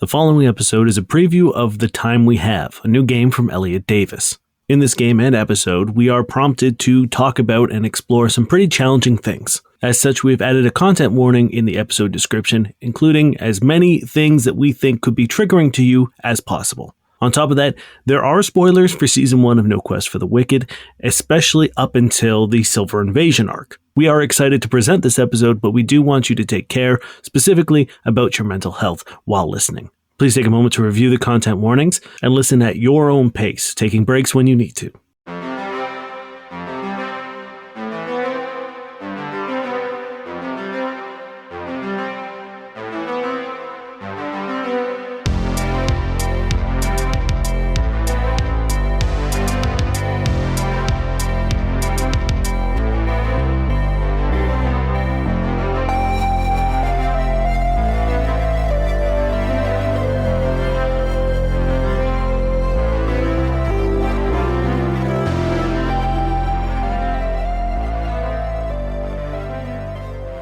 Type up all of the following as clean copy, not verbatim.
The following episode is a preview of The Time We Have, a new game from Elliot Davis. In this game and episode, we are prompted to talk about and explore some pretty challenging things. As such, we've added a content warning in the episode description, including as many things that we think could be triggering to you as possible. On top of that, there are spoilers for Season 1 of No Quest for the Wicked, especially up until the Silver Invasion arc. We are excited to present this episode, but we do want you to take care, specifically about your mental health while listening. Please take a moment to review the content warnings and listen at your own pace, taking breaks when you need to.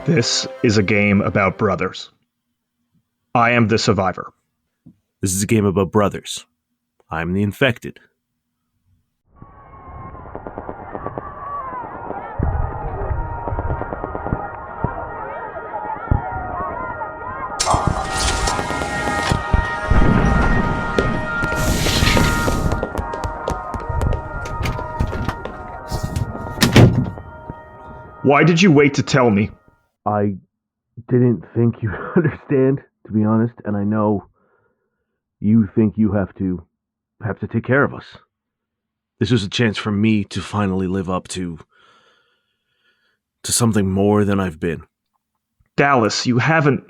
This is a game about brothers. I am the survivor. This is a game about brothers. I'm the infected. Why did you wait to tell me? I didn't think you'd understand, to be honest, and I know you think you have to take care of us. This was a chance for me to finally live up to something more than I've been. Dallas, you haven't...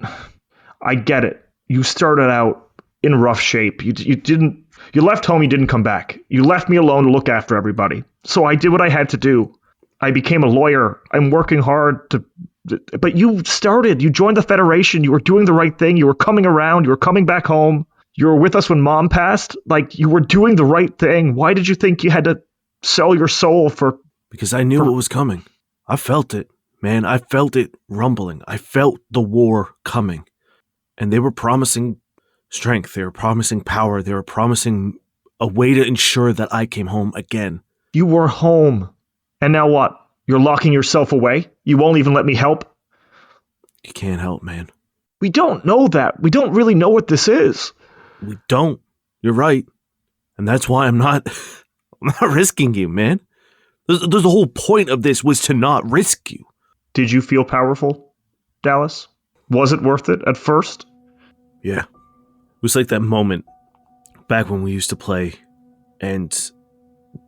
I get it. You started out in rough shape. You left home, you didn't come back. You left me alone to look after everybody. So I did what I had to do. I became a lawyer. I'm working hard to... But you joined the Federation, you were doing the right thing, you were coming around, you were coming back home, you were with us when Mom passed, like, you were doing the right thing. Why did you think you had to sell your soul for... Because I knew what was coming. I felt it, man, I felt it rumbling. I felt the war coming. And they were promising strength, they were promising power, they were promising a way to ensure that I came home again. You were home. And now what? You're locking yourself away? You won't even let me help? You can't help, man. We don't know that. We don't really know what this is. We don't. You're right. And that's why I'm not risking you, man. There's the whole point of this was to not risk you. Did you feel powerful, Dallas? Was it worth it at first? Yeah. It was like that moment back when we used to play and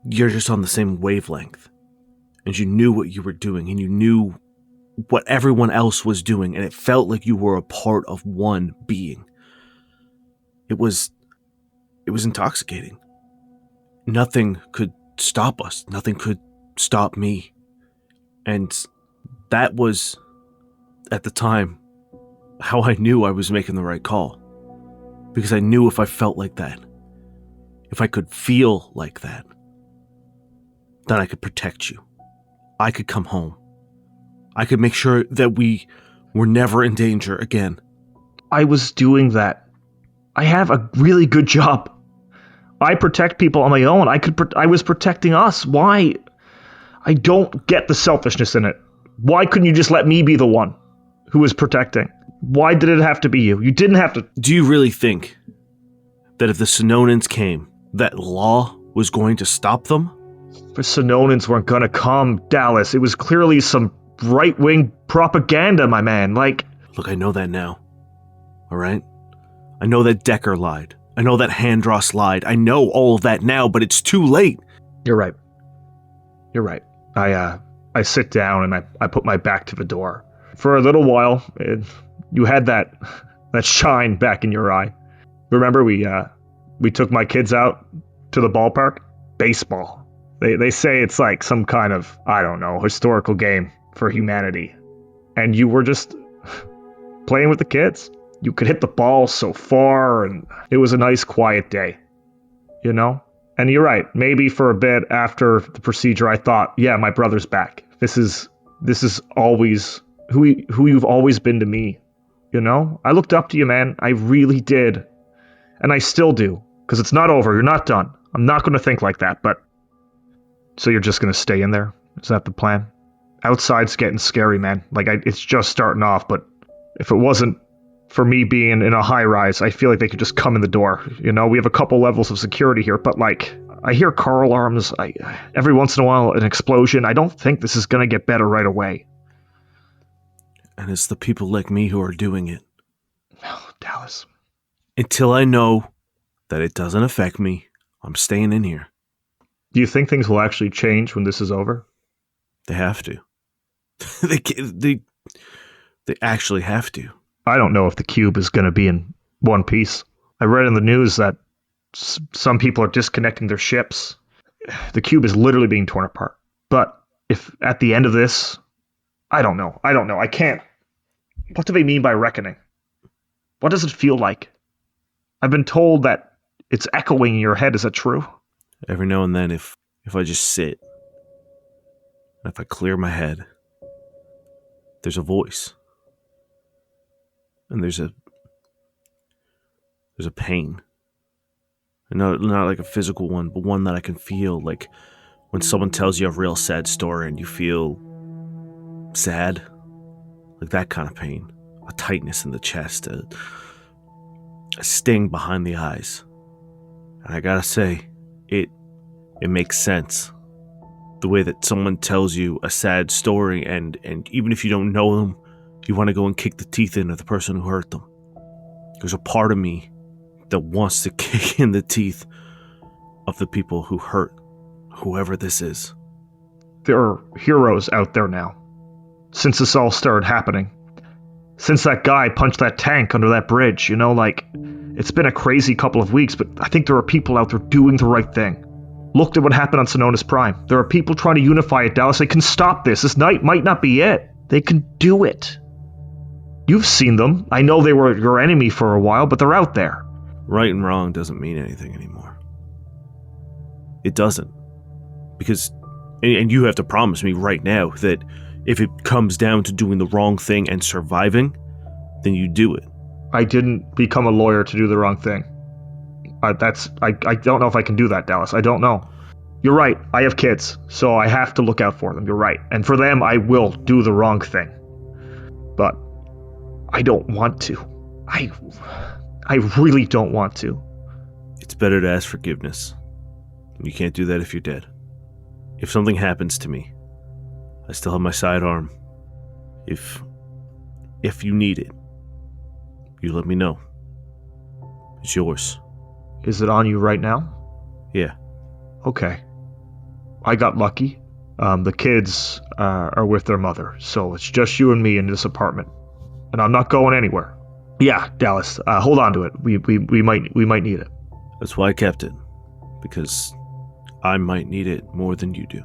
you're just on the same wavelength. And you knew what you were doing, and you knew what everyone else was doing, and it felt like you were a part of one being. It was intoxicating. Nothing could stop us. Nothing could stop me. And that was, at the time, how I knew I was making the right call. Because I knew if I felt like that, if I could feel like that, then I could protect you. I could come home. I could make sure that we were never in danger again. I was doing that. I have a really good job. I protect people on my own. I was protecting us. Why? I don't get the selfishness in it. Why couldn't you just let me be the one who was protecting? Why did it have to be you? You didn't have to... Do you really think that if the Sononans came, that law was going to stop them? The Sononans weren't gonna come, Dallas. It was clearly some right-wing propaganda, my man. Like... Look, I know that now. Alright? I know that Decker lied. I know that Handross lied. I know all of that now, but it's too late. You're right. You're right. I sit down and I put my back to the door. For a little while, you had that shine back in your eye. Remember we took my kids out to the ballpark? Baseball. They say it's like some kind of, I don't know, historical game for humanity. And you were just playing with the kids. You could hit the ball so far, and it was a nice quiet day, you know? And you're right, maybe for a bit after the procedure I thought, yeah, my brother's back. This is always who you've always been to me, you know? I looked up to you, man. I really did. And I still do, because it's not over. You're not done. I'm not going to think like that, but... So you're just going to stay in there? Is that the plan? Outside's getting scary, man. Like, it's just starting off, but if it wasn't for me being in a high-rise, I feel like they could just come in the door. You know, we have a couple levels of security here, but, like, I hear car alarms. Every once in a while, an explosion. I don't think this is going to get better right away. And it's the people like me who are doing it. Oh, Dallas. Until I know that it doesn't affect me, I'm staying in here. Do you think things will actually change when this is over? They have to. they actually have to. I don't know if the cube is going to be in one piece. I read in the news that some people are disconnecting their ships. The cube is literally being torn apart. But if at the end of this, I don't know. I can't. What do they mean by reckoning? What does it feel like? I've been told that it's echoing in your head. Is that true? Every now and then, if I just sit, if I clear my head, there's a voice. And there's a pain. And not like a physical one, but one that I can feel, like when someone tells you a real sad story and you feel sad. Like that kind of pain. A tightness in the chest, a sting behind the eyes. And I gotta say, it makes sense. The way that someone tells you a sad story and even if you don't know them, you want to go and kick the teeth into the person who hurt them. There's a part of me that wants to kick in the teeth of the people who hurt whoever this is. There are heroes out there now. Since this all started happening. Since that guy punched that tank under that bridge, you know, like, it's been a crazy couple of weeks, but I think there are people out there doing the right thing. Look at what happened on Sononis Prime. There are people trying to unify it, Dallas. They can stop this. This night might not be it. They can do it. You've seen them. I know they were your enemy for a while, but they're out there. Right and wrong doesn't mean anything anymore. It doesn't. Because, and you have to promise me right now that if it comes down to doing the wrong thing and surviving, then you do it. I didn't become a lawyer to do the wrong thing. I don't know if I can do that, Dallas. I don't know. You're right. I have kids, so I have to look out for them. You're right. And for them, I will do the wrong thing. But I don't want to. I really don't want to. It's better to ask forgiveness. You can't do that if you're dead. If something happens to me, I still have my sidearm. If you need it, you let me know. It's yours. Is it on you right now? Yeah. Okay. I got lucky. The kids are with their mother, so it's just you and me in this apartment. And I'm not going anywhere. Yeah, Dallas, hold on to it. We might need it. That's why I kept it. Because I might need it more than you do.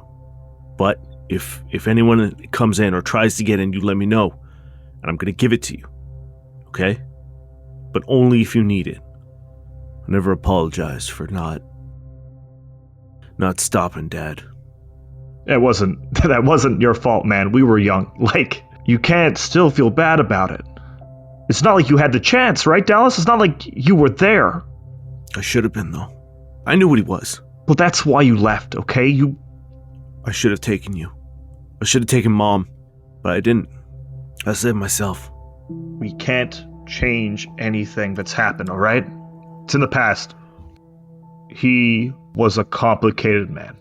But if anyone comes in or tries to get in, you let me know. And I'm going to give it to you. Okay? But only if you need it. I never apologize for not stopping, Dad. That wasn't your fault, man. We were young. Like, you can't still feel bad about it. It's not like you had the chance, right, Dallas? It's not like you were there. I should have been, though. I knew what he was. Well, that's why you left, okay? I should have taken you. I should have taken Mom. But I didn't. I saved myself. We can't change anything that's happened, alright? It's in the past. He was a complicated man.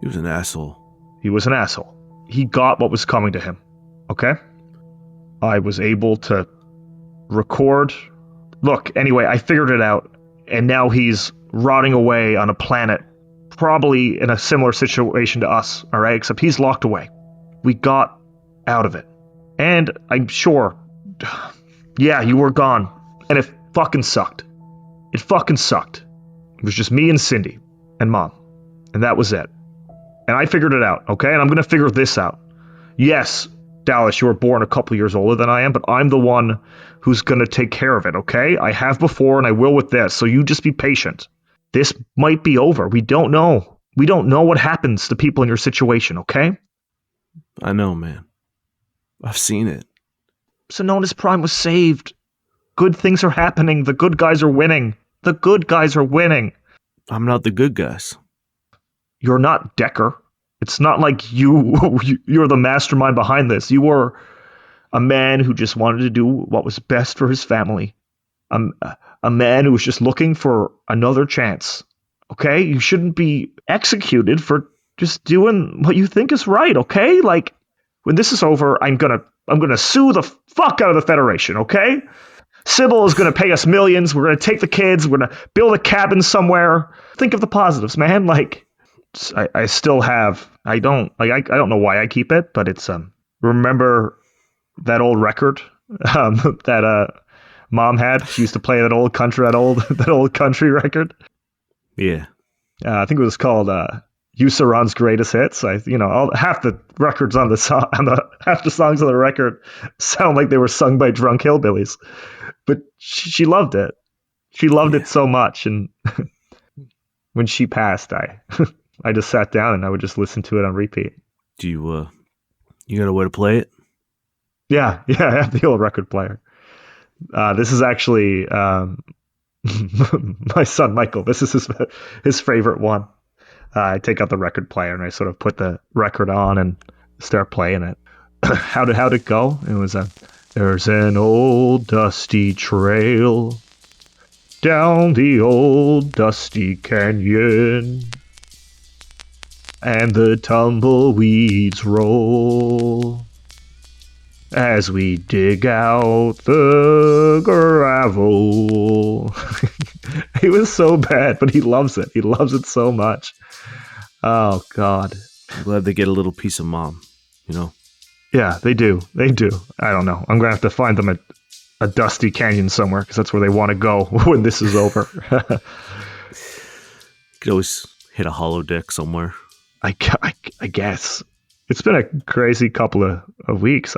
He was an asshole. He was an asshole. He got what was coming to him, okay? I was able to record. Look, anyway, I figured it out, and now he's rotting away on a planet, probably in a similar situation to us, alright? Except he's locked away. We got out of it. And I'm sure, yeah, you were gone, and it fucking sucked. It fucking sucked. It was just me and Cindy, and Mom, and that was it. And I figured it out, okay? And I'm gonna figure this out. Yes, Dallas, you were born a couple years older than I am, but I'm the one who's gonna take care of it, okay? I have before and I will with this, so you just be patient. This might be over. We don't know. We don't know what happens to people in your situation, okay? I know, man. I've seen it. Sononis Prime was saved. Good things are happening. The good guys are winning. The good guys are winning. I'm not the good guys. You're not Decker. It's not like you're the mastermind behind this. You were a man who just wanted to do what was best for his family. A man who was just looking for another chance. Okay? You shouldn't be executed for just doing what you think is right, okay? Like, when this is over, I'm gonna sue the fuck out of the Federation, okay? Sybil is gonna pay us millions. We're gonna take the kids. We're gonna build a cabin somewhere. Think of the positives, man. Like, I still have. I don't know why I keep it, but it's remember that old record that Mom had? She used to play that old country record. Yeah. I think it was called Usaron's Greatest Hits. Half the records on the song, half the songs on the record sound like they were sung by drunk hillbillies. But she loved it. She loved it so much, and when she passed, I just sat down and I would just listen to it on repeat. Do you got a way to play it? Yeah, I have the old record player. This is actually my son Michael. This is his favorite one. I take out the record player and I sort of put the record on and start playing it. How'd it go? It was there's an old dusty trail down the old dusty canyon, and the tumbleweeds roll as we dig out the gravel. It was so bad, but he loves it. He loves it so much. Oh, God. I'm glad they get a little piece of Mom, you know? Yeah, they do. They do. I don't know. I'm going to have to find them a dusty canyon somewhere, because that's where they want to go when this is over. You could always hit a hollow deck somewhere. I guess. It's been a crazy couple of weeks.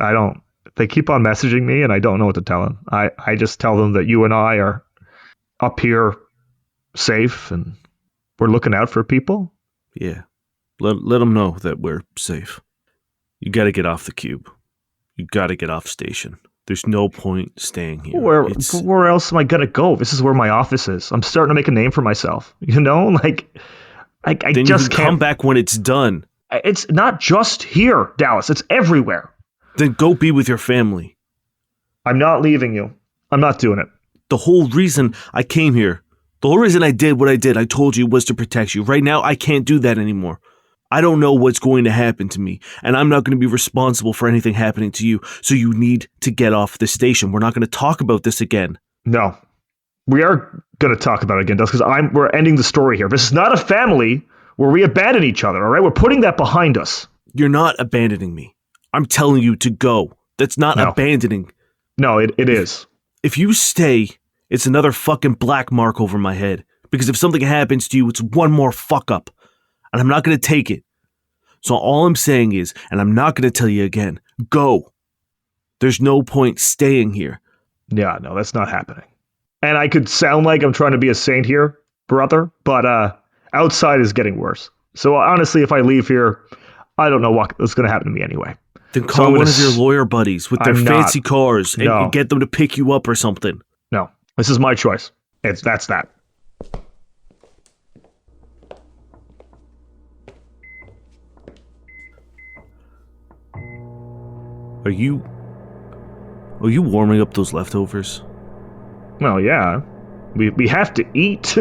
They keep on messaging me and I don't know what to tell them. I just tell them that you and I are up here safe and we're looking out for people. Yeah. Let them know that we're safe. You got to get off the cube. You got to get off station. There's no point staying here. Where else am I going to go? This is where my office is. I'm starting to make a name for myself. You know, like I then just you can can't come back when it's done. It's not just here, Dallas. It's everywhere. Then go be with your family. I'm not leaving you. I'm not doing it. The whole reason I came here, the whole reason I did what I did, I told you, was to protect you. Right now, I can't do that anymore. I don't know what's going to happen to me, and I'm not going to be responsible for anything happening to you, so you need to get off the station. We're not going to talk about this again. No. We are going to talk about it again, Dallas, because we're ending the story here. This is not a family where we abandon each other, all right? We're putting that behind us. You're not abandoning me. I'm telling you to go. That's not abandoning. No, it is. If you stay, it's another fucking black mark over my head. Because if something happens to you, it's one more fuck up. And I'm not going to take it. So all I'm saying is, and I'm not going to tell you again, go. There's no point staying here. Yeah, no, that's not happening. And I could sound like I'm trying to be a saint here, brother, but outside is getting worse. So honestly, if I leave here, I don't know what's going to happen to me anyway. Then call one of your lawyer buddies with their fancy cars and get them to pick you up or something. No, this is my choice. That's that. Are you warming up those leftovers? Well, yeah. We have to eat.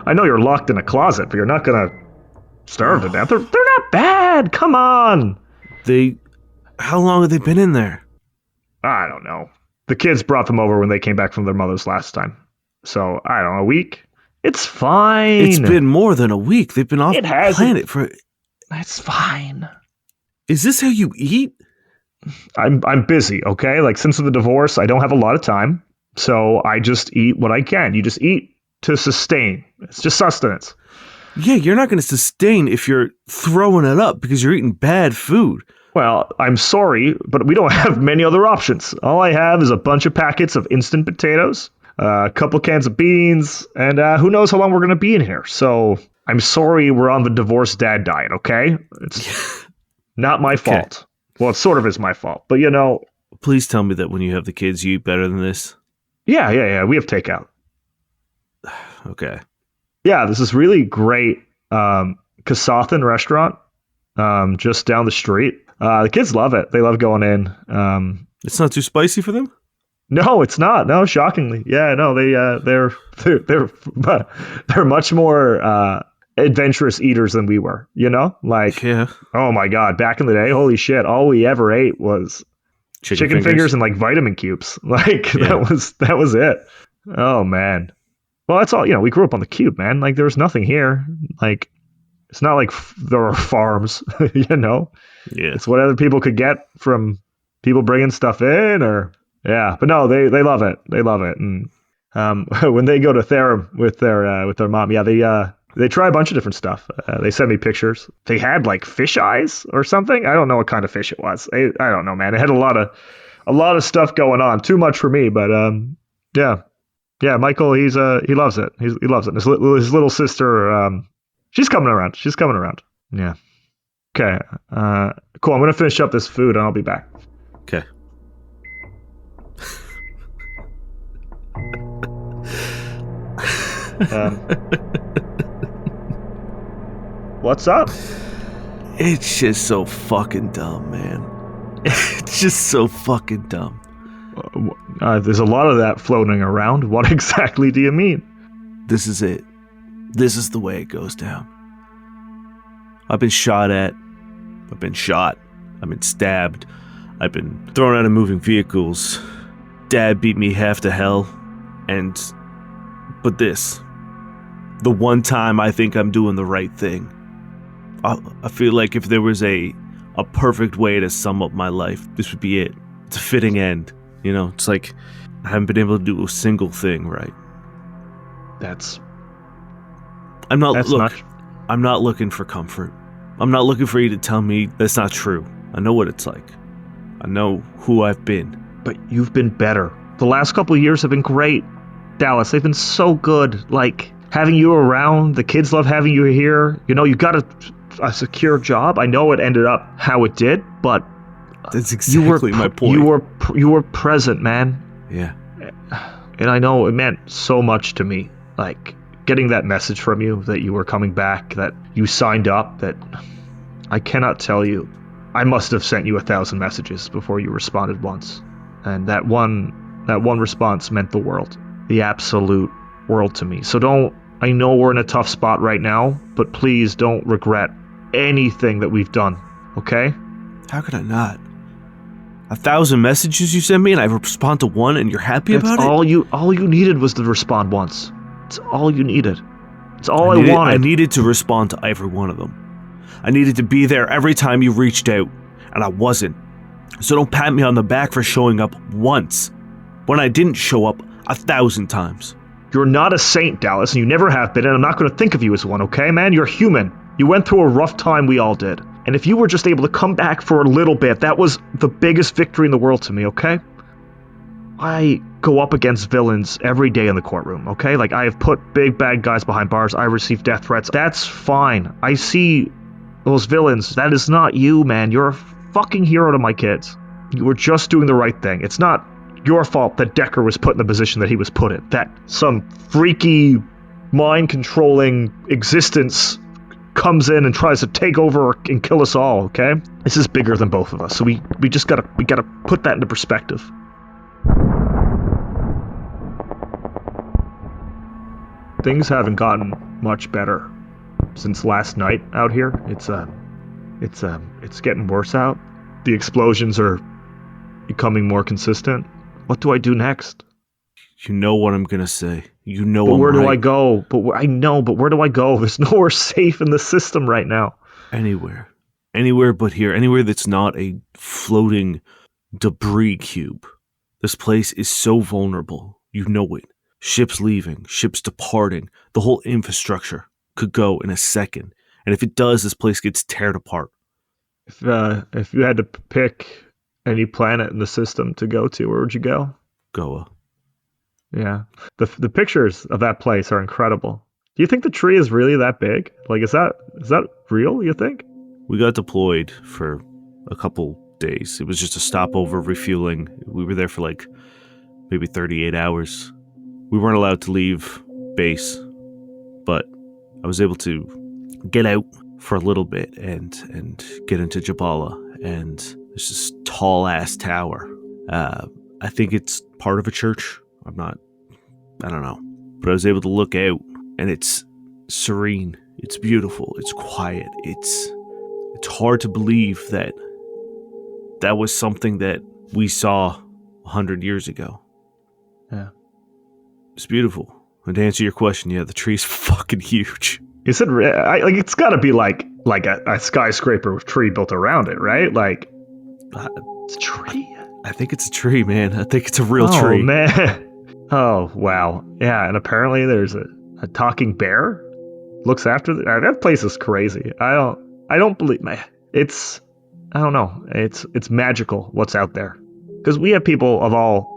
I know you're locked in a closet, but you're not gonna starve to death. They're not bad. Come on. How long have they been in there? I don't know. The kids brought them over when they came back from their mother's last time. So, I don't know, a week? It's fine. It's been more than a week. They've been off the planet for... It's fine. Is this how you eat? I'm busy, okay? Like, since the divorce, I don't have a lot of time. So, I just eat what I can. You just eat to sustain. It's just sustenance. Yeah, you're not going to sustain if you're throwing it up because you're eating bad food. Well, I'm sorry, but we don't have many other options. All I have is a bunch of packets of instant potatoes, a couple cans of beans, and who knows how long we're going to be in here. So I'm sorry we're on the divorced dad diet, okay? It's not my fault. Well, it sort of is my fault, but you know... Please tell me that when you have the kids, you eat better than this. Yeah. We have takeout. Okay. Yeah, this is really great Kasathan restaurant just down the street. The kids love it. They love going in. It's not too spicy for them? No, it's not. No, shockingly. Yeah, no, they're much more adventurous eaters than we were, you know? Like, Yeah. oh my God, back in the day, holy shit, all we ever ate was chicken fingers and like vitamin cubes. Like Yeah. that was it. Oh man. Well, that's all, we grew up on the cube, man. Like there was nothing here. Like it's not like there are farms, you know? Yeah. It's what other people could get from people bringing stuff in or yeah, but no, they love it. They love it. And when they go to Therum with their mom, yeah, they try a bunch of different stuff. They send me pictures. They had like fish eyes or something. I don't know what kind of fish it was. I don't know, man. It had a lot of stuff going on. Too much for me, but yeah. Michael, he loves it. He loves it. And his little sister, she's coming around. Yeah. Okay. Cool. I'm gonna finish up this food and I'll be back. Okay. What's up? It's just so fucking dumb, man. It's just so fucking dumb. There's a lot of that floating around. What exactly do you mean? This is it. This is the way it goes down. I've been shot at. I've been shot. I've been stabbed. I've been thrown out of moving vehicles. Dad beat me half to hell. But this. The one time I think I'm doing the right thing. I feel like if there was a perfect way to sum up my life, this would be it. It's a fitting end. You know, it's like I haven't been able to do a single thing right. I'm not looking for comfort. I'm not looking for you to tell me that's not true. I know what it's like. I know who I've been. But you've been better. The last couple of years have been great, Dallas. They've been so good. Like having you around. The kids love having you here. You know, you got a secure job. I know it ended up how it did, but that's exactly my point. You were present, man. Yeah. And I know it meant so much to me. Like getting that message from you that you were coming back, that you signed up, that I cannot tell you. I must have sent you 1,000 messages before you responded once. And that one response meant the world. The absolute world to me. So I know we're in a tough spot right now, but please don't regret anything that we've done, okay? How could I not? 1,000 messages you sent me and I respond to one and you're happy about it? All you needed was to respond once. It's all you needed. It's all I wanted. I needed to respond to every one of them. I needed to be there every time you reached out, and I wasn't. So don't pat me on the back for showing up once, when I didn't show up 1,000 times. You're not a saint, Dallas, and you never have been, and I'm not going to think of you as one, okay, man? You're human. You went through a rough time, we all did. And if you were just able to come back for a little bit, that was the biggest victory in the world to me, okay? I go up against villains every day in the courtroom, okay? Like, I have put big bad guys behind bars. I receive death threats. That's fine. I see those villains. That is not you, man. You're a fucking hero to my kids. You were just doing the right thing. It's not your fault that Decker was put in the position that he was put in. That some freaky, mind-controlling existence comes in and tries to take over and kill us all, okay? This is bigger than both of us. So we gotta put that into perspective. Things haven't gotten much better since last night out here. It's getting worse out. The explosions are becoming more consistent. What do I do next? You know what I'm gonna say. You know but I'm where right. do I go? I know, but where do I go? There's nowhere safe in the system right now. Anywhere. Anywhere but here. Anywhere that's not a floating debris cube. This place is so vulnerable. You know it. Ships leaving, ships departing. The whole infrastructure could go in a second. And if it does, this place gets teared apart. If you had to pick any planet in the system to go to, where would you go? Goa. Yeah. The pictures of that place are incredible. Do you think the tree is really that big? Like, is that real, you think? We got deployed for a couple days. It was just a stopover, refueling. We were there for like maybe 38 hours. We weren't allowed to leave base, but I was able to get out for a little bit and get into Jabala, and there's this tall-ass tower. I think it's part of a church. I don't know. But I was able to look out, and it's serene. It's beautiful. It's quiet. It's hard to believe that was something that we saw 100 years ago. Yeah. It's beautiful. And to answer your question, yeah, the tree's fucking huge. Is it? It's got to be like a skyscraper with tree built around it, right? Like, it's a tree. I think it's a tree, man. I think it's a real tree. Oh, man. Oh, wow. Yeah, and apparently there's a talking bear. Looks after that place is crazy. I don't believe, man. I don't know. It's magical what's out there. Because we have people of all,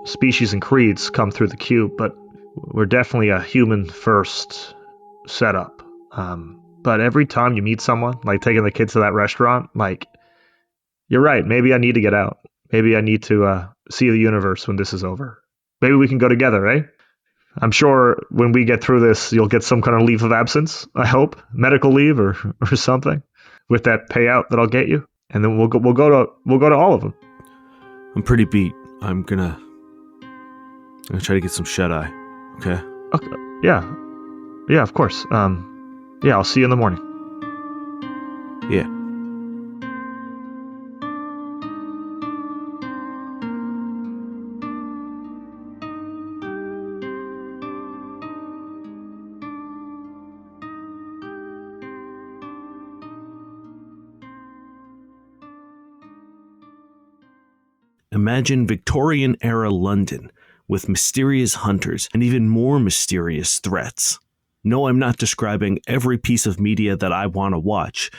species and creeds come through the cube, but we're definitely a human first setup. But every time you meet someone, like taking the kids to that restaurant, like, you're right. Maybe I need to get out. Maybe I need to see the universe when this is over. Maybe we can go together, eh? I'm sure when we get through this, you'll get some kind of leave of absence, I hope. Medical leave or something with that payout that I'll get you. And then we'll go to all of them. I'm pretty beat. I'm gonna try to get some shut-eye. Okay? Okay. Yeah. Yeah, of course. Yeah, I'll see you in the morning. Yeah. Imagine Victorian-era London with mysterious hunters and even more mysterious threats. No, I'm not describing every piece of media that I want to watch.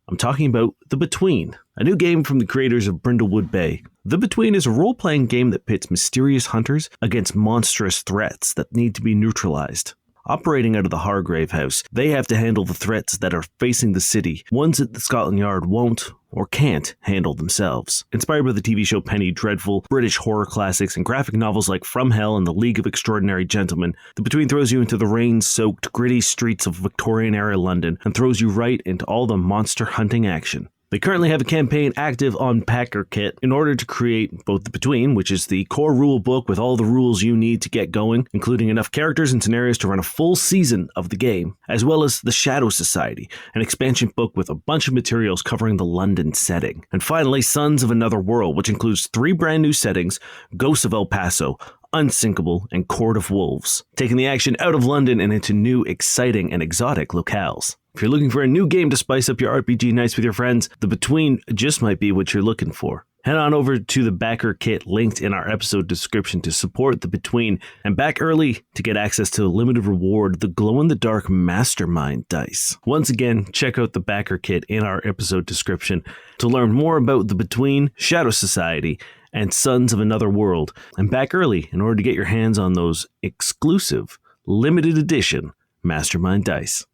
I'm talking about The Between, a new game from the creators of Brindlewood Bay. The Between is a role-playing game that pits mysterious hunters against monstrous threats that need to be neutralized. Operating out of the Hargrave House, they have to handle the threats that are facing the city, ones that the Scotland Yard won't or can't handle themselves. Inspired by the TV show Penny Dreadful, British horror classics, and graphic novels like From Hell and The League of Extraordinary Gentlemen, The Between throws you into the rain-soaked, gritty streets of Victorian-era London and throws you right into all the monster hunting action. They currently have a campaign active on Packer Kit in order to create both The Between, which is the core rule book with all the rules you need to get going, including enough characters and scenarios to run a full season of the game, as well as The Shadow Society, an expansion book with a bunch of materials covering the London setting. And finally, Sons of Another World, which includes 3 brand new settings, Ghosts of El Paso, Unsinkable, and Court of Wolves, taking the action out of London and into new, exciting, and exotic locales. If you're looking for a new game to spice up your RPG nights with your friends, The Between just might be what you're looking for. Head on over to the backer kit linked in our episode description to support The Between, and back early to get access to a limited reward, the glow-in-the-dark Mastermind dice. Once again, check out the backer kit in our episode description to learn more about The Between, Shadow Society, and Sons of Another World, and back early in order to get your hands on those exclusive, limited edition Mastermind dice.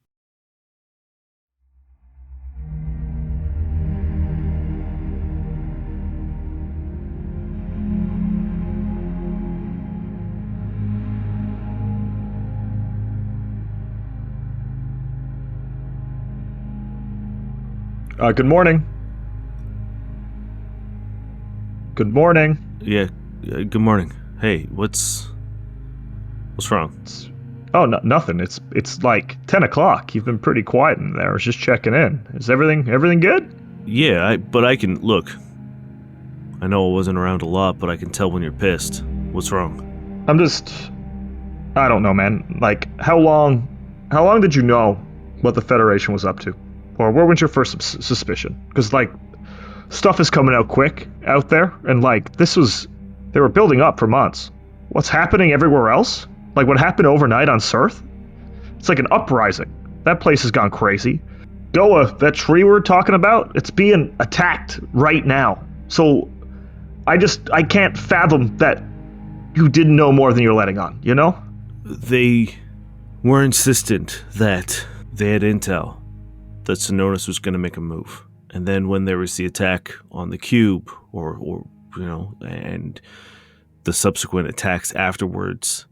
Good morning. Good morning. Yeah, good morning. Hey, what's wrong? Nothing. It's like 10 o'clock. You've been pretty quiet in there. I was just checking in. Is everything good? Yeah, but I can look. I know I wasn't around a lot, but I can tell when you're pissed. What's wrong? I don't know, man. Like, how long did you know what the Federation was up to? Or where was your first suspicion? Because, like, stuff is coming out quick out there, and, like, they were building up for months. What's happening everywhere else? Like, what happened overnight on Surth? It's like an uprising. That place has gone crazy. Goa, that tree we're talking about, it's being attacked right now. So, I can't fathom that you didn't know more than you're letting on, you know? They were insistent that they had intel that Sononis was going to make a move. And then when there was the attack on the cube, and the subsequent attacks afterwards,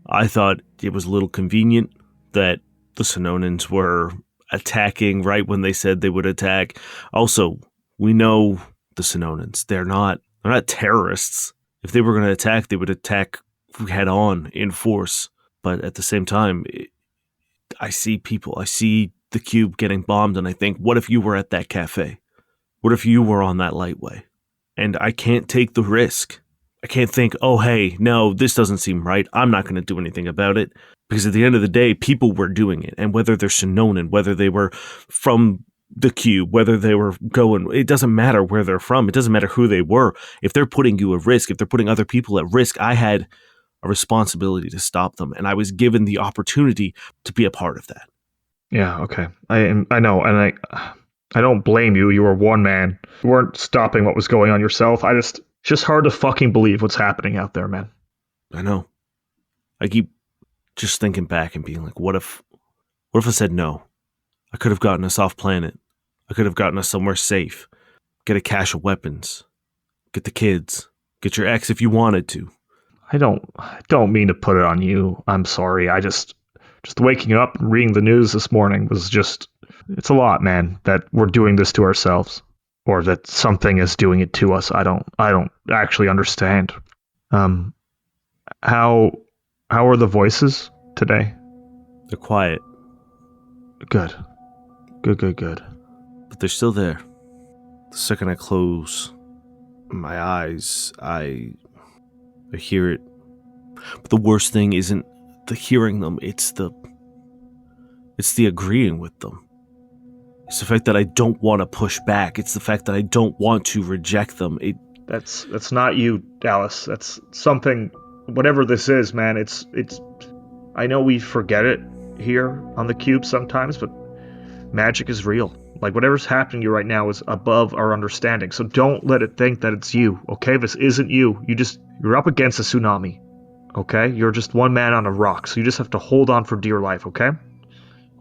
I thought it was a little convenient that the Sononans were attacking right when they said they would attack. Also, we know the Sononans. They're not terrorists. If they were going to attack, they would attack head on in force. But at the same time, I see people. I see the cube getting bombed, and I think, what if you were at that cafe? What if you were on that lightway? And I can't take the risk. I can't think, oh, hey, no, this doesn't seem right. I'm not going to do anything about it. Because at the end of the day, people were doing it. And whether they're Sonoran, whether they were from the cube, whether they were going, it doesn't matter where they're from. It doesn't matter who they were. If they're putting you at risk, if they're putting other people at risk, I had a responsibility to stop them. And I was given the opportunity to be a part of that. Yeah, okay. I know, and I don't blame you. You were one man. You weren't stopping what was going on yourself. It's just hard to fucking believe what's happening out there, man. I know. I keep just thinking back and being like, what if I said no? I could have gotten us off planet. I could have gotten us somewhere safe. Get a cache of weapons. Get the kids. Get your ex if you wanted to. I don't mean to put it on you. I'm sorry. I just waking up and reading the news this morning was just, it's a lot, man, that we're doing this to ourselves, or that something is doing it to us. I don't actually understand. How are the voices today? They're quiet. Good. But they're still there. The second I close my eyes, I hear it. But the worst thing isn't the hearing them, it's the agreeing with them. It's the fact that I don't want to push back. It's the fact that I don't want to reject them. That's not you, Dallas. That's something, whatever this is, man. It's I know we forget it here on the cube sometimes, but magic is real. Like, whatever's happening to you right now is above our understanding. So don't let it think that it's you, okay? This isn't you. You're up against a tsunami, okay? You're just one man on a rock, so you just have to hold on for dear life, okay?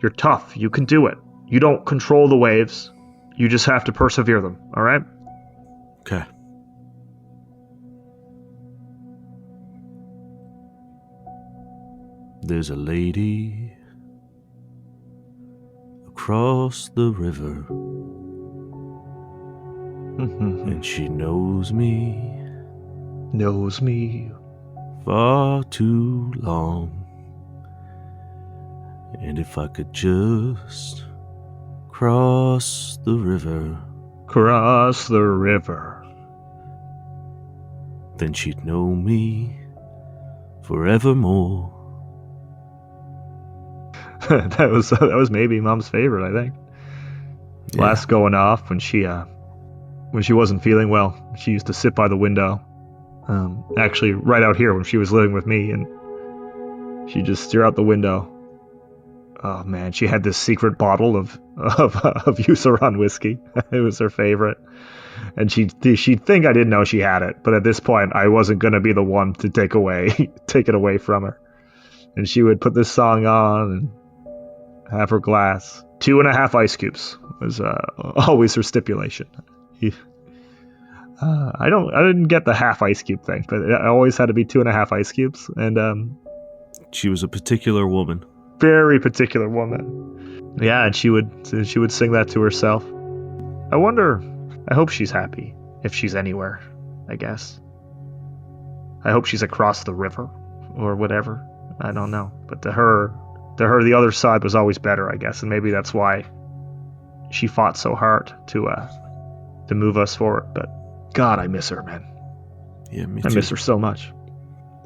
You're tough. You can do it. You don't control the waves. You just have to persevere them, all right? Okay. There's a lady across the river, and she knows me. Knows me. Far too long. And if I could just cross the river. Cross the river. Then she'd know me forevermore. that was maybe Mom's favorite, I think. Yeah. Last going off when she wasn't feeling well, she used to sit by the window. Actually, right out here when she was living with me, and she'd just stare out the window. Oh man, she had this secret bottle of Euceron whiskey. It was her favorite, and she'd think I didn't know she had it, but at this point, I wasn't gonna be the one to take it away from her. And she would put this song on and have her glass. 2.5 ice cubes was always her stipulation. I didn't get the half ice cube thing, but it always had to be 2.5 ice cubes. And she was a particular woman. Very particular woman. Yeah, and she would sing that to herself. I hope she's happy, if she's anywhere, I guess. I hope she's across the river or whatever. I don't know. But to her the other side was always better, I guess, and maybe that's why she fought so hard to move us forward. But God, I miss her, man. Yeah, me too. I miss her so much.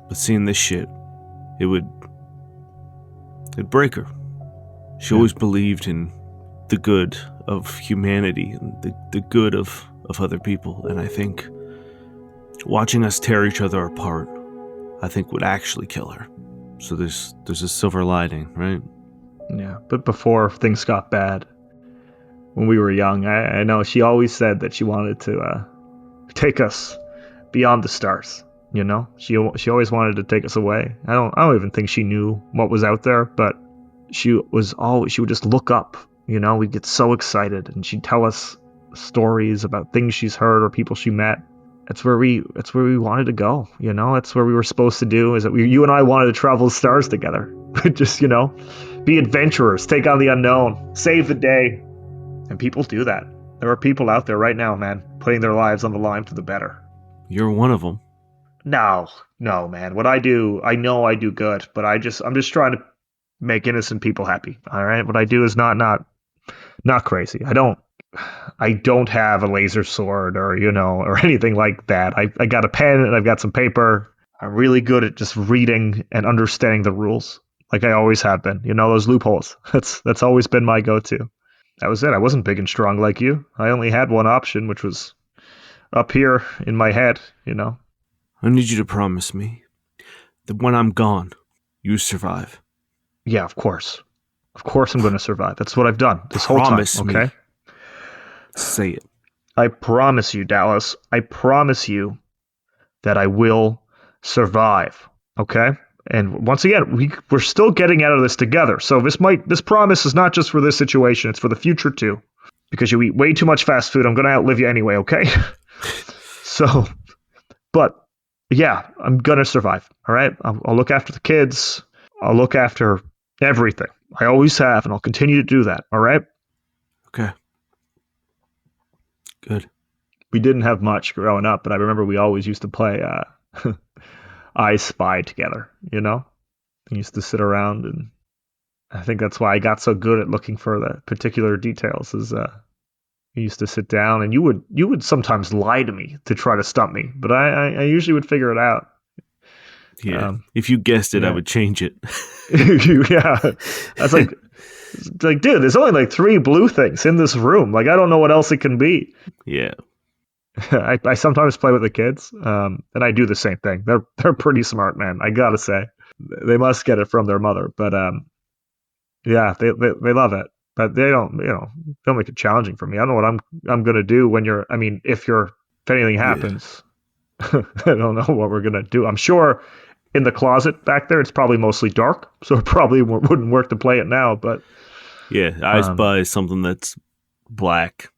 But seeing this shit, it'd break her. She always believed in the good of humanity and the good of other people, and I think watching us tear each other apart, I think would actually kill her. So there's a silver lining, right? Yeah, but before things got bad, when we were young, I know she always said that she wanted to take us beyond the stars. You know, she always wanted to take us away. I don't even think she knew what was out there, but she would just look up. You know, we'd get so excited, and she'd tell us stories about things she's heard or people she met. That's where we wanted to go, you know? That's where we were supposed to do, is that you and I wanted to travel the stars together. Just, you know, be adventurers, take on the unknown, save the day. And people do that. There are people out there right now, man, putting their lives on the line for the better. You're one of them. No, man. What I do, I know I do good, but I'm just trying to make innocent people happy. All right. What I do is not crazy. I don't have a laser sword or, you know, or anything like that. I got a pen and I've got some paper. I'm really good at just reading and understanding the rules, like I always have been. You know, those loopholes. That's always been my go-to. That was it. I wasn't big and strong like you. I only had one option, which was up here in my head, you know. I need you to promise me that when I'm gone, you survive. Yeah, of course. Of course I'm going to survive. That's what I've done this whole time, Promise me. okay? Say it. I promise you, Dallas. I promise you that I will survive, okay? And once again, we're still getting out of this together. So this promise is not just for this situation, it's for the future too. Because you eat way too much fast food, I'm going to outlive you anyway, okay? So, but yeah, I'm going to survive, all right? I'll look after the kids. I'll look after everything. I always have, and I'll continue to do that, all right? Okay. Good. We didn't have much growing up, but I remember we always used to play I Spy together, you know? We used to sit around, and I think that's why I got so good at looking for the particular details, is we used to sit down, and you would sometimes lie to me to try to stump me, but I usually would figure it out. Yeah. If you guessed it, yeah. I would change it. Yeah. That's like, dude, there's only like 3 blue things in this room. Like, I don't know what else it can be. Yeah. I sometimes play with the kids, and I do the same thing. They're pretty smart, man. I gotta say, they must get it from their mother. But yeah, they love it. But they don't make it challenging for me. I don't know what I'm gonna do when if anything happens, I don't know what we're gonna do. I'm sure in the closet back there, it's probably mostly dark, so it probably wouldn't work to play it now. But yeah, I Spy something that's black.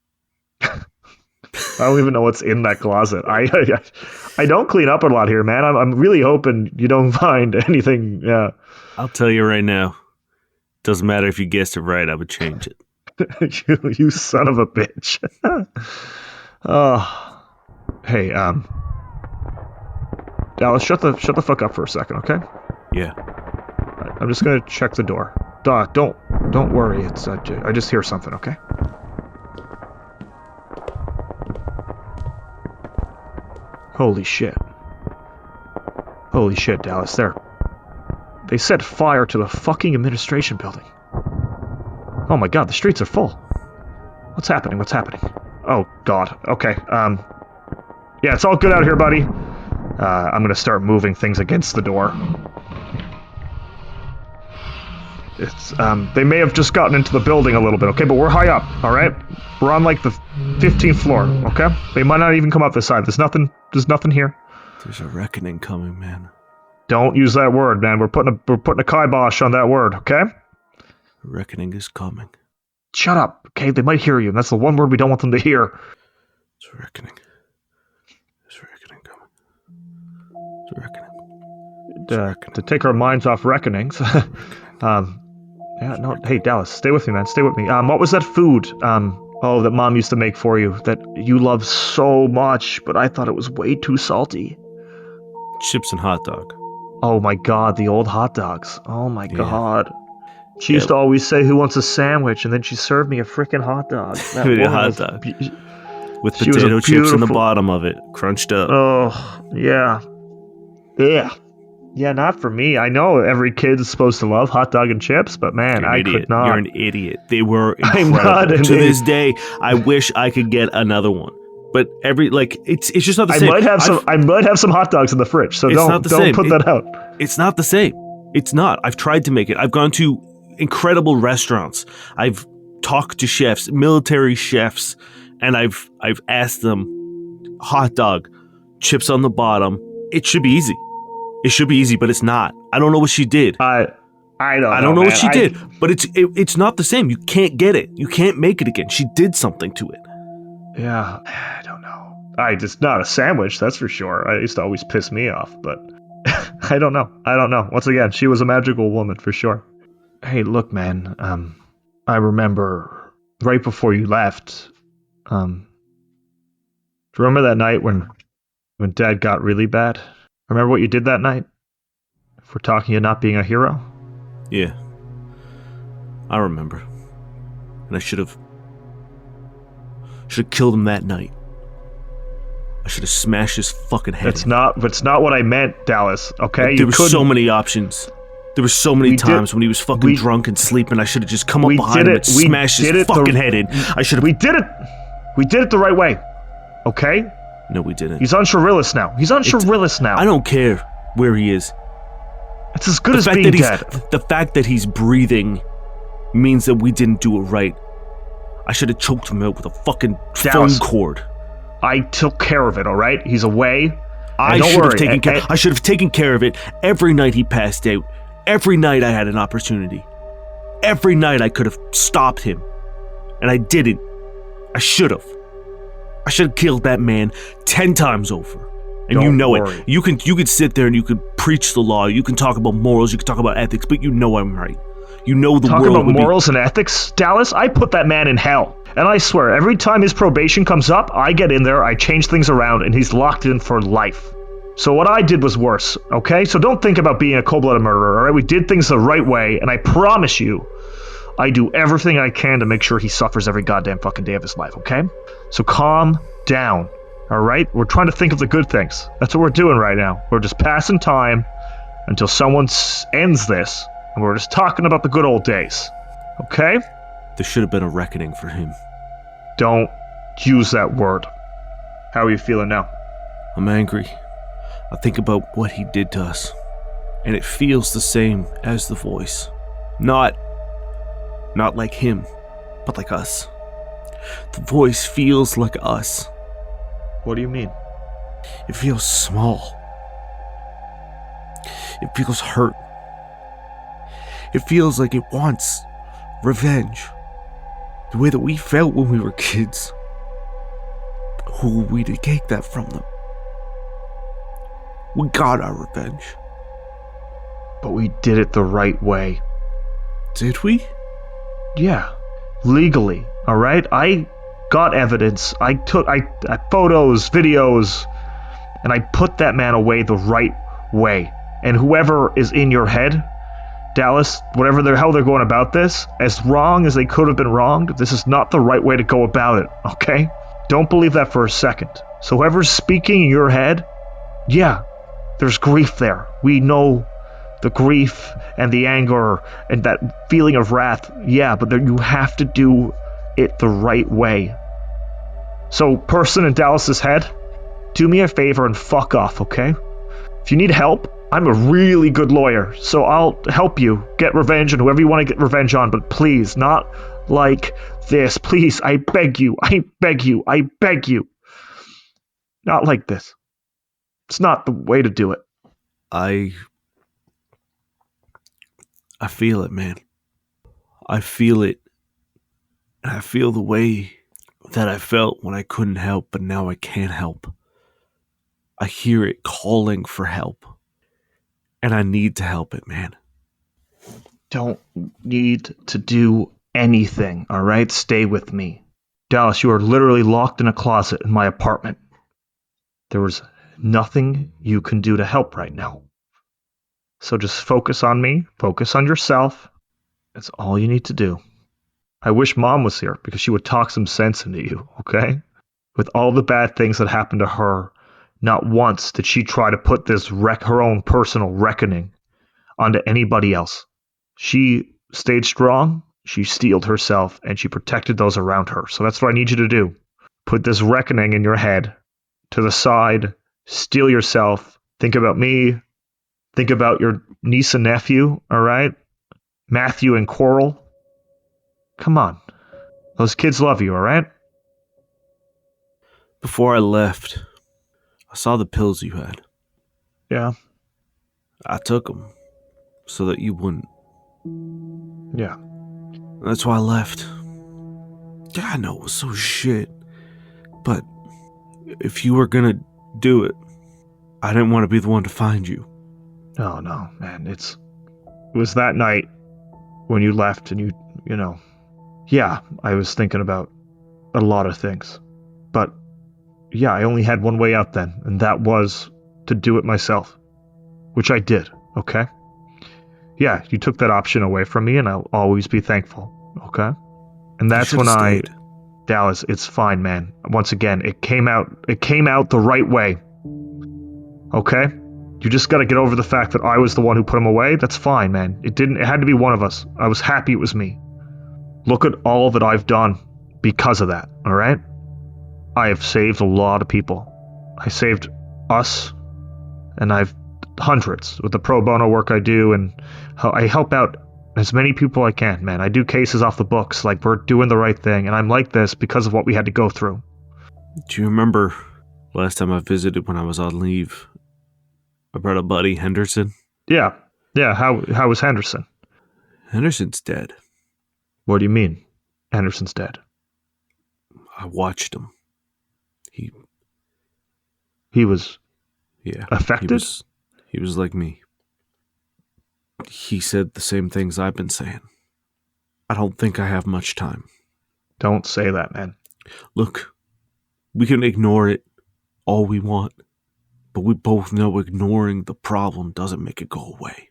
I don't even know what's in that closet. I don't clean up a lot here, man. I'm really hoping you don't find anything. Yeah. I'll tell you right now. Doesn't matter if you guessed it right. I would change it. you son of a bitch. Oh, hey, Dallas, shut the fuck up for a second, okay? Yeah. I'm just gonna check the door. Don't worry. It's I just hear something, okay? Holy shit, Dallas, they set fire to the fucking administration building. Oh my god, the streets are full. What's happening? Oh god, okay, yeah, it's all good out here, buddy. I'm gonna start moving things against the door. It's, they may have just gotten into the building a little bit, okay, but we're high up, alright? We're on, like, the 15th floor, okay? They might not even come up this side. There's nothing here. There's a reckoning coming, man. Don't use that word, man. We're putting a kibosh on that word, okay? A reckoning is coming. Shut up, okay? They might hear you, and that's the one word we don't want them to hear. It's a reckoning. There's a reckoning coming. It's a reckoning. To take our minds off reckonings. Yeah, no, hey, Dallas, stay with me, man. Stay with me. What was that food, that Mom used to make for you that you love so much, but I thought it was way too salty? Chips and hot dog. Oh my god, the old hot dogs. Oh my god. She used to always say, "Who wants a sandwich?" And then she served me a freaking hot dog. That a hot dog. With potato chips in the bottom of it, crunched up. Oh, yeah. Yeah. Yeah, not for me. I know every kid is supposed to love hot dog and chips, but man, I could not. You're an idiot. They were incredible. I'm not an to this day, I wish I could get another one. But it's just not the same. I might have some hot dogs in the fridge, so don't put that out. It's not the same. It's not. I've tried to make it. I've gone to incredible restaurants. I've talked to chefs, military chefs, and I've asked them, hot dog, chips on the bottom. It should be easy. It should be easy, but it's not. I don't know what she did. I don't know what she did, but it's not the same. You can't get it. You can't make it again. She did something to it. Yeah, I don't know. It's not a sandwich, that's for sure. It used to always piss me off, but I don't know. I don't know. Once again, she was a magical woman for sure. Hey, look, man. I remember right before you left. Remember that night when Dad got really bad? Remember what you did that night? For talking you not being a hero? Yeah. I remember. And I should have killed him that night. I should have smashed his fucking head. That's not what I meant, Dallas. Okay, There were so many options. There were so many times when he was fucking drunk and sleeping. I should have just come up behind him and smashed his fucking head in. We did it. We did it the right way. Okay. No, we didn't. He's on Shirillis now. I don't care where he is. It's as good as being dead. The fact that he's breathing means that we didn't do it right. I should have choked him out with a fucking phone cord. I took care of it, all right? He's away. I should have taken care of it every night he passed out. Every night I had an opportunity. Every night I could have stopped him. And I didn't. I should have. I should have killed that man 10 times over. And you know it. You can sit there and you can preach the law. You can talk about morals. You can talk about ethics. But you know I'm right. You know the world. Talking about morals and ethics, Dallas, I put that man in hell. And I swear, every time his probation comes up, I get in there, I change things around, and he's locked in for life. So what I did was worse, okay? So don't think about being a cold-blooded murderer, all right? We did things the right way, and I promise you, I do everything I can to make sure he suffers every goddamn fucking day of his life, okay? So calm down, all right? We're trying to think of the good things. That's what we're doing right now. We're just passing time until someone ends this, and we're just talking about the good old days, okay? There should have been a reckoning for him. Don't use that word. How are you feeling now? I'm angry. I think about what he did to us, and it feels the same as the voice. Not like him, but like us. The voice feels like us. What do you mean? It feels small. It feels hurt. It feels like it wants revenge. The way that we felt when we were kids. Who were we to take that from them? We got our revenge. But we did it the right way. Did we? Yeah. Legally, alright? I got evidence. I took photos, videos, and I put that man away the right way. And whoever is in your head, Dallas, whatever the hell they're going about this, as wrong as they could have been wronged, this is not the right way to go about it, okay? Don't believe that for a second. So whoever's speaking in your head, yeah, there's grief there. We know the grief and the anger and that feeling of wrath, yeah, but you have to do it the right way. So, person in Dallas's head, do me a favor and fuck off, okay? If you need help, I'm a really good lawyer, so I'll help you get revenge on whoever you want to get revenge on, but please, not like this. Please, I beg you, I beg you, I beg you. Not like this. It's not the way to do it. I feel it, man. I feel it. And I feel the way that I felt when I couldn't help, but now I can't help. I hear it calling for help. And I need to help it, man. Don't need to do anything, all right? Stay with me. Dallas, you are literally locked in a closet in my apartment. There was nothing you can do to help right now. So just focus on me, focus on yourself. That's all you need to do. I wish Mom was here because she would talk some sense into you, okay? With all the bad things that happened to her, not once did she try to put this her own personal reckoning onto anybody else. She stayed strong, she steeled herself, and she protected those around her. So that's what I need you to do. Put this reckoning in your head to the side, steel yourself, think about me, think about your niece and nephew, all right? Matthew and Coral. Come on. Those kids love you, all right? Before I left, I saw the pills you had. Yeah. I took them so that you wouldn't. Yeah. That's why I left. Yeah, I know it was so shit, but If you were gonna do it, I didn't want to be the one to find you. Oh, no, man. It was that night when you left and you know. Yeah, I was thinking about a lot of things. But, yeah, I only had one way out then, and that was to do it myself. Which I did, okay? Yeah, you took that option away from me, and I'll always be thankful, okay? And that's when Dallas, it's fine, man. Once again, it came out the right way. Okay? You just gotta get over the fact that I was the one who put him away. That's fine, man. It had to be one of us. I was happy it was me. Look at all that I've done because of that, alright? I have saved a lot of people. I saved us, and I've hundreds with the pro bono work I do, and I help out as many people I can, man. I do cases off the books, like we're doing the right thing, and I'm like this because of what we had to go through. Do you remember last time I visited when I was on leave? I brought a buddy, Henderson. Yeah. How was Henderson? Henderson's dead. What do you mean, Henderson's dead? I watched him. He was affected? He was like me. He said the same things I've been saying. I don't think I have much time. Don't say that, man. Look, we can ignore it all we want, but we both know ignoring the problem doesn't make it go away.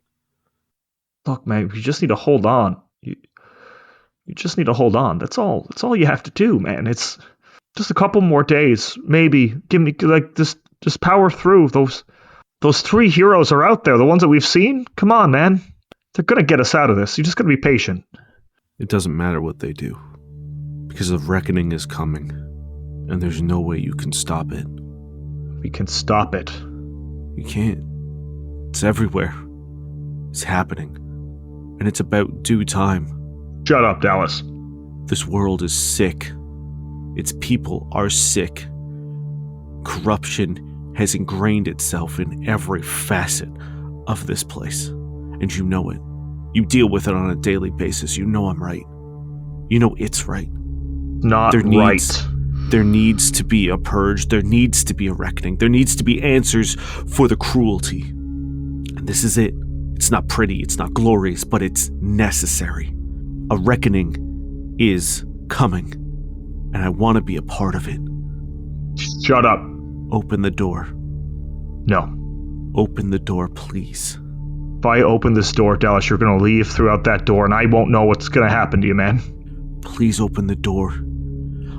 Look, man, you just need to hold on. You just need to hold on. That's all you have to do, man. It's just a couple more days, maybe. Give me, like, just power through. Those 3 heroes are out there, the ones that we've seen. Come on, man. They're gonna get us out of this. You just gotta be patient. It doesn't matter what they do, because the reckoning is coming, and there's no way you can stop it. We can stop it. You can't. It's everywhere. It's happening. And it's about due time. Shut up, Dallas. This world is sick. Its people are sick. Corruption has ingrained itself in every facet of this place. And you know it. You deal with it on a daily basis. You know I'm right. You know it's right. Not right. There needs to be a purge. There needs to be a reckoning. There needs to be answers for the cruelty. And this is it. It's not pretty. It's not glorious, but it's necessary. A reckoning is coming. And I want to be a part of it. Shut up. Open the door. No. Open the door, please. If I open this door, Dallas, you're going to leave throughout that door, and I won't know what's going to happen to you, man. Please open the door.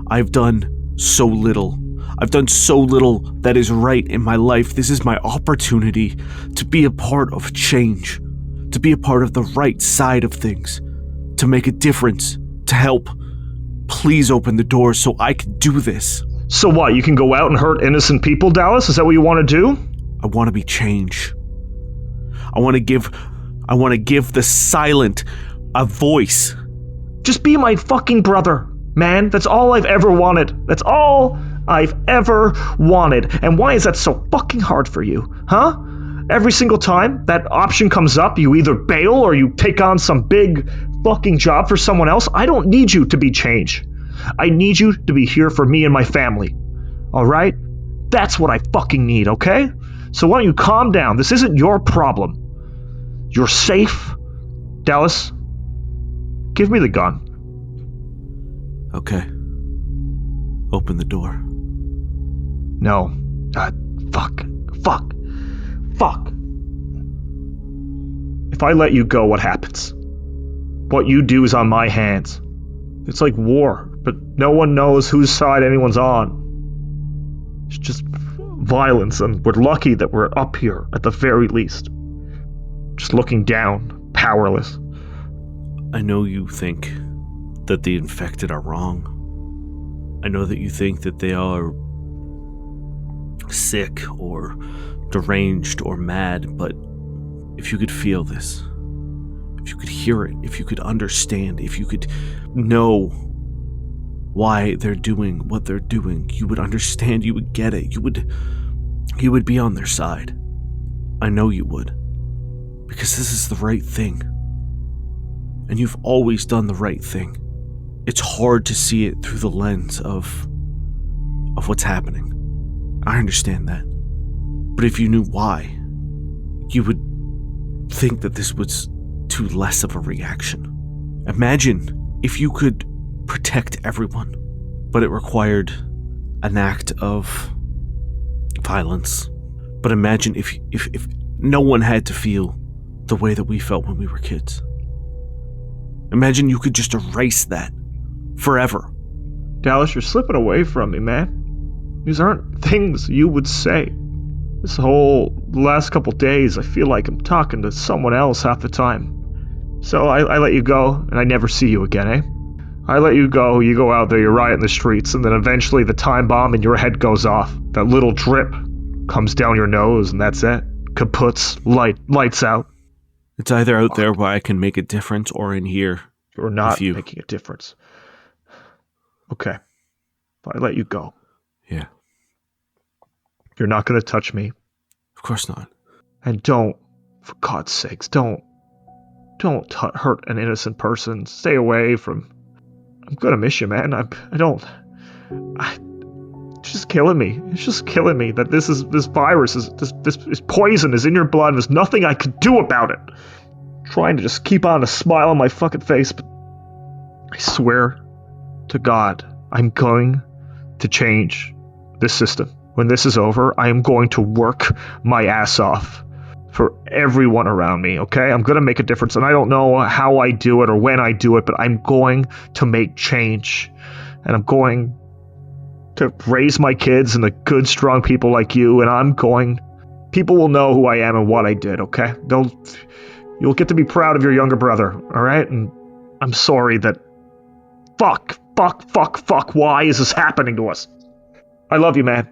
I've done so little. I've done so little that is right in my life. This is my opportunity to be a part of change, to be a part of the right side of things, to make a difference, to help. Please open the door so I can do this. So what, you can go out and hurt innocent people, Dallas? Is that what you want to do? I want to be change. I want to give the silent a voice. Just be my fucking brother, man. That's all I've ever wanted. That's all I've ever wanted. And why is that so fucking hard for you, huh? Every single time that option comes up, you either bail or you take on some big fucking job for someone else. I don't need you to be change. I need you to be here for me and my family. All right? That's what I fucking need, okay? So why don't you calm down? This isn't your problem. You're safe. Dallas, give me the gun. Okay. Open the door. No. Fuck. If I let you go, what happens? What you do is on my hands. It's like war, but no one knows whose side anyone's on. It's just violence, and we're lucky that we're up here at the very least. Just looking down, powerless. I know you think that the infected are wrong. I know that you think that they are sick or deranged or mad, but if you could feel this, if you could hear it, if you could understand, if you could know why they're doing what they're doing, you would understand, you would get it, you would be on their side. I know you would. Because this is the right thing. And you've always done the right thing. It's hard to see it through the lens of what's happening. I understand that. But if you knew why, you would think that this was too less of a reaction. Imagine if you could protect everyone, but it required an act of violence. But imagine if no one had to feel the way that we felt when we were kids. Imagine you could just erase that forever. Dallas, you're slipping away from me, man. These aren't things you would say. This whole last couple days, I feel like I'm talking to someone else half the time. So I let you go, and I never see you again, eh? I let you go out there, you riot in the streets, and then eventually the time bomb in your head goes off. That little drip comes down your nose, and that's it. Kaputs, lights out. It's either out there where I can make a difference or in here. You're not with you. making a difference. Okay. I let you go. Yeah. You're not going to touch me. Of course not. And don't, for God's sakes, don't hurt an innocent person. Stay away from... I'm going to miss you, man. It's just killing me. It's just killing me that this virus, this poison is in your blood. There's nothing I could do about it. Trying to just keep on a smile on my fucking face, but I swear to God, I'm going to change this system. When this is over, I am going to work my ass off for everyone around me, okay? I'm going to make a difference, and I don't know how I do it or when I do it, but I'm going to make change, and I'm going to raise my kids into good, strong people like you, and people will know who I am and what I did, okay? You'll get to be proud of your younger brother, all right? And I'm sorry that... Fuck, why is this happening to us? I love you, man.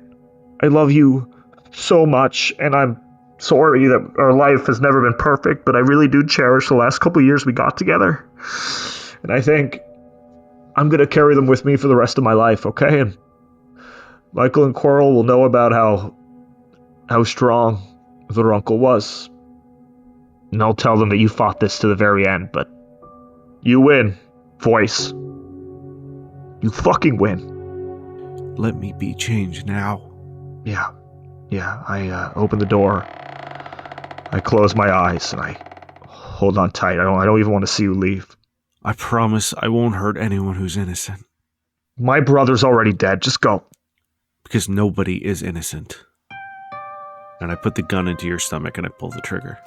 I love you so much, and I'm sorry that our life has never been perfect, but I really do cherish the last couple of years we got together. And I think I'm going to carry them with me for the rest of my life, okay? And Michael and Coral will know about how strong their uncle was. And I'll tell them that you fought this to the very end, but you win, voice. You fucking win. Let me be changed now. Yeah. I open the door. I close my eyes and I hold on tight. I don't even want to see you leave. I promise I won't hurt anyone who's innocent. My brother's already dead. Just go. Because nobody is innocent. And I put the gun into your stomach and I pull the trigger.